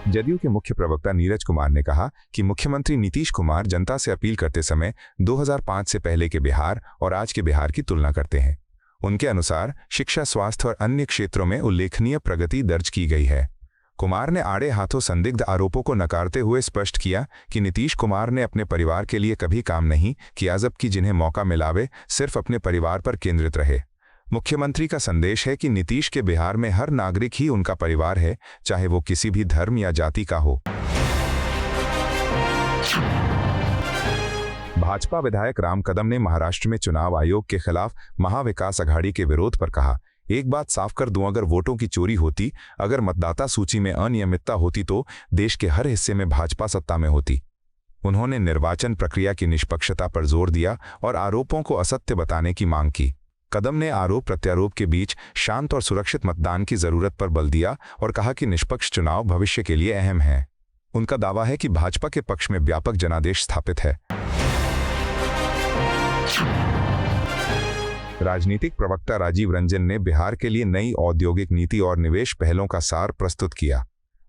जदयू के मुख्य प्रवक्ता नीरज कुमार ने कहा कि मुख्यमंत्री नीतीश कुमार जनता से अपील करते समय 2005 से पहले के बिहार और आज के बिहार की तुलना करते हैं। उनके अनुसार शिक्षा, स्वास्थ्य और अन्य क्षेत्रों में उल्लेखनीय प्रगति दर्ज की गई है। कुमार ने आड़े हाथों संदिग्ध आरोपों को नकारते हुए स्पष्ट किया कि नीतीश कुमार ने अपने परिवार के लिए कभी काम नहीं किया, जबकि जिन्हें मौका मिला वे सिर्फ अपने परिवार पर केंद्रित रहे। मुख्यमंत्री का संदेश है कि नीतीश के बिहार में हर नागरिक ही उनका परिवार है, चाहे वो किसी भी धर्म या जाति का हो। भाजपा विधायक राम कदम ने महाराष्ट्र में चुनाव आयोग के खिलाफ महाविकास अघाड़ी के विरोध पर कहा, एक बात साफ कर दूं, अगर वोटों की चोरी होती, अगर मतदाता सूची में अनियमितता होती तो देश के हर हिस्से में भाजपा सत्ता में होती। उन्होंने निर्वाचन प्रक्रिया की निष्पक्षता पर जोर दिया और आरोपों को असत्य बताने की मांग की। कदम ने आरोप प्रत्यारोप के बीच शांत और सुरक्षित मतदान की जरूरत पर बल दिया और कहा कि निष्पक्ष चुनाव भविष्य के लिए अहम है। उनका दावा है कि भाजपा के पक्ष में व्यापक जनादेश स्थापित है। राजनीतिक प्रवक्ता राजीव रंजन ने बिहार के लिए नई औद्योगिक नीति और निवेश पहलों का सार प्रस्तुत किया।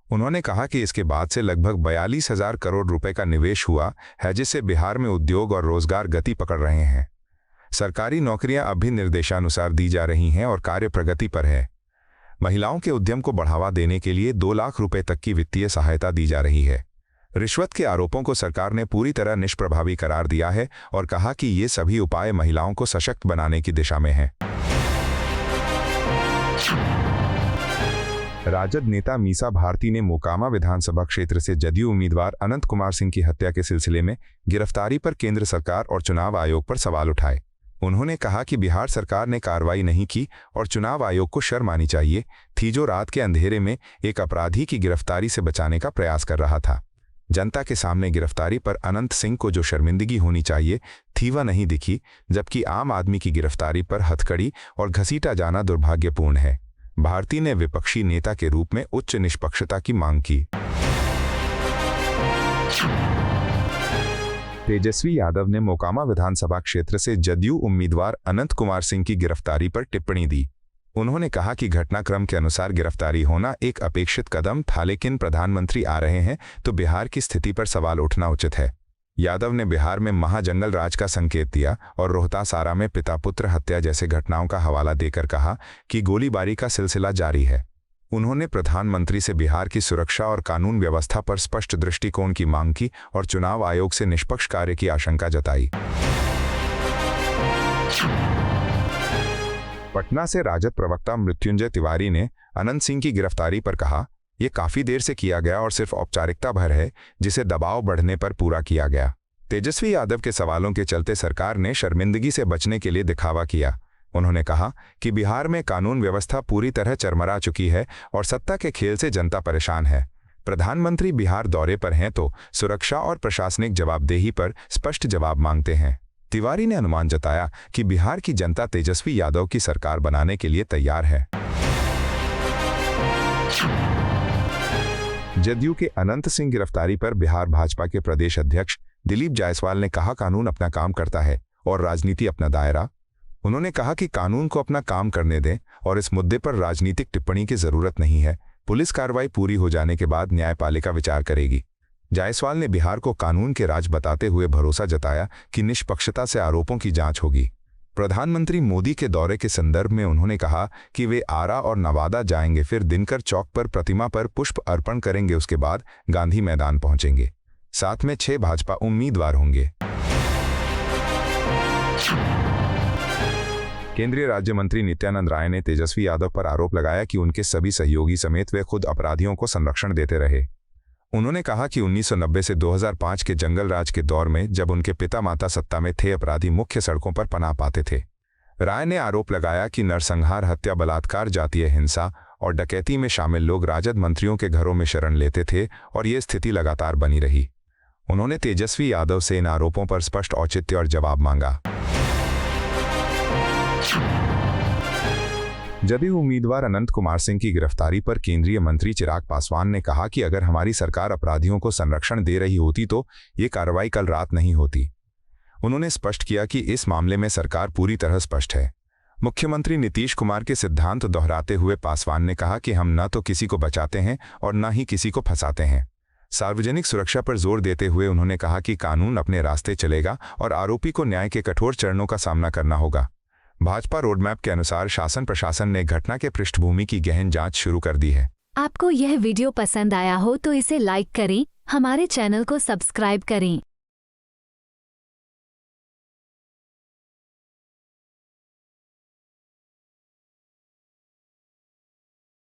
उन्होंने कहा कि इसके बाद से लगभग 42,000 करोड़ रुपए का निवेश हुआ है, जिससे बिहार में उद्योग और रोजगार गति पकड़ रहे हैं। सरकारी नौकरियां अब भी निर्देशानुसार दी जा रही हैं और कार्य प्रगति पर है। महिलाओं के उद्यम को बढ़ावा देने के लिए 2 लाख रुपए तक की वित्तीय सहायता दी जा रही है। रिश्वत के आरोपों को सरकार ने पूरी तरह निष्प्रभावी करार दिया है और कहा कि ये सभी उपाय महिलाओं को सशक्त बनाने की दिशा में हैं। राजद नेता मीसा भारती ने मोकामा विधानसभा क्षेत्र से जदयू उम्मीदवार अनंत कुमार सिंह की हत्या के सिलसिले में गिरफ्तारी पर केंद्र सरकार और चुनाव आयोग पर सवाल उठाए। उन्होंने कहा कि बिहार सरकार ने कार्रवाई नहीं की और चुनाव आयोग को शर्म आनी चाहिए थी, जो रात के अंधेरे में एक अपराधी की गिरफ्तारी से बचाने का प्रयास कर रहा था। जनता के सामने गिरफ्तारी पर अनंत सिंह को जो शर्मिंदगी होनी चाहिए थी वह नहीं दिखी, जबकि आम आदमी की गिरफ्तारी पर हथकड़ी और घसीटा जाना दुर्भाग्यपूर्ण है। भारती ने विपक्षी नेता के रूप में उच्च निष्पक्षता की मांग की। तेजस्वी यादव ने मोकामा विधानसभा क्षेत्र से जदयू उम्मीदवार अनंत कुमार सिंह की गिरफ्तारी पर टिप्पणी दी। उन्होंने कहा कि घटनाक्रम के अनुसार गिरफ्तारी होना एक अपेक्षित कदम था, लेकिन प्रधानमंत्री आ रहे हैं तो बिहार की स्थिति पर सवाल उठना उचित है। यादव ने बिहार में महाजंगल राज का संकेत दिया और रोहतास आरा में पिता पुत्र हत्या जैसे घटनाओं का हवाला देकर कहा कि गोलीबारी का सिलसिला जारी है। उन्होंने प्रधानमंत्री से बिहार की सुरक्षा और कानून व्यवस्था पर स्पष्ट दृष्टिकोण की मांग की और चुनाव आयोग से निष्पक्ष कार्य की आशंका जताई। पटना से राजद प्रवक्ता मृत्युंजय तिवारी ने अनंत सिंह की गिरफ्तारी पर कहा, यह काफी देर से किया गया और सिर्फ औपचारिकता भर है, जिसे दबाव बढ़ने पर पूरा किया गया। तेजस्वी यादव के सवालों के चलते सरकार ने शर्मिंदगी से बचने के लिए दिखावा किया। उन्होंने कहा कि बिहार में कानून व्यवस्था पूरी तरह चरमरा चुकी है और सत्ता के खेल से जनता परेशान है। प्रधानमंत्री बिहार दौरे पर हैं तो सुरक्षा और प्रशासनिक जवाबदेही पर स्पष्ट जवाब मांगते हैं। तिवारी ने अनुमान जताया कि बिहार की जनता तेजस्वी यादव की सरकार बनाने के लिए तैयार है। जदयू के अनंत सिंह गिरफ्तारी पर बिहार भाजपा के प्रदेश अध्यक्ष दिलीप जायसवाल ने कहा, कानून अपना काम करता है और राजनीति अपना दायरा। उन्होंने कहा कि कानून को अपना काम करने दें और इस मुद्दे पर राजनीतिक टिप्पणी की जरूरत नहीं है। पुलिस कार्रवाई पूरी हो जाने के बाद न्यायपालिका विचार करेगी। जायसवाल ने बिहार को कानून के राज बताते हुए भरोसा जताया कि निष्पक्षता से आरोपों की जांच होगी। प्रधानमंत्री मोदी के दौरे के संदर्भ में उन्होंने कहा कि वे आरा और नवादा जाएंगे, फिर दिनकर चौक पर प्रतिमा पर पुष्प अर्पण करेंगे, उसके बाद गांधी मैदान पहुंचेंगे। साथ में 6 भाजपा उम्मीदवार होंगे। केंद्रीय राज्य मंत्री नित्यानंद राय ने तेजस्वी यादव पर आरोप लगाया कि उनके सभी सहयोगी समेत वे खुद अपराधियों को संरक्षण देते रहे। उन्होंने कहा कि 1990 से 2005 के जंगल राज के दौर में जब उनके पिता माता सत्ता में थे, अपराधी मुख्य सड़कों पर पनाह पाते थे। राय ने आरोप लगाया कि नरसंहार, हत्या, बलात्कार, जातीय हिंसा और डकैती में शामिल लोग राजद मंत्रियों के घरों में शरण लेते थे और ये स्थिति लगातार बनी रही। उन्होंने तेजस्वी यादव से इन आरोपों पर स्पष्ट औचित्य और जवाब मांगा। जदयू उम्मीदवार अनंत कुमार सिंह की गिरफ्तारी पर केंद्रीय मंत्री चिराग पासवान ने कहा कि अगर हमारी सरकार अपराधियों को संरक्षण दे रही होती तो ये कार्रवाई कल रात नहीं होती। उन्होंने स्पष्ट किया कि इस मामले में सरकार पूरी तरह स्पष्ट है। मुख्यमंत्री नीतीश कुमार के सिद्धांत दोहराते हुए पासवान ने कहा कि हम न तो किसी को बचाते हैं और न ही किसी को फंसाते हैं। सार्वजनिक सुरक्षा पर जोर देते हुए उन्होंने कहा कि कानून अपने रास्ते चलेगा और आरोपी को न्याय के कठोर चरणों का सामना करना होगा। भाजपा रोडमैप के अनुसार शासन प्रशासन ने घटना के पृष्ठभूमि की गहन जांच शुरू कर दी है। आपको यह वीडियो पसंद आया हो तो इसे लाइक करें, हमारे चैनल को सब्सक्राइब करें।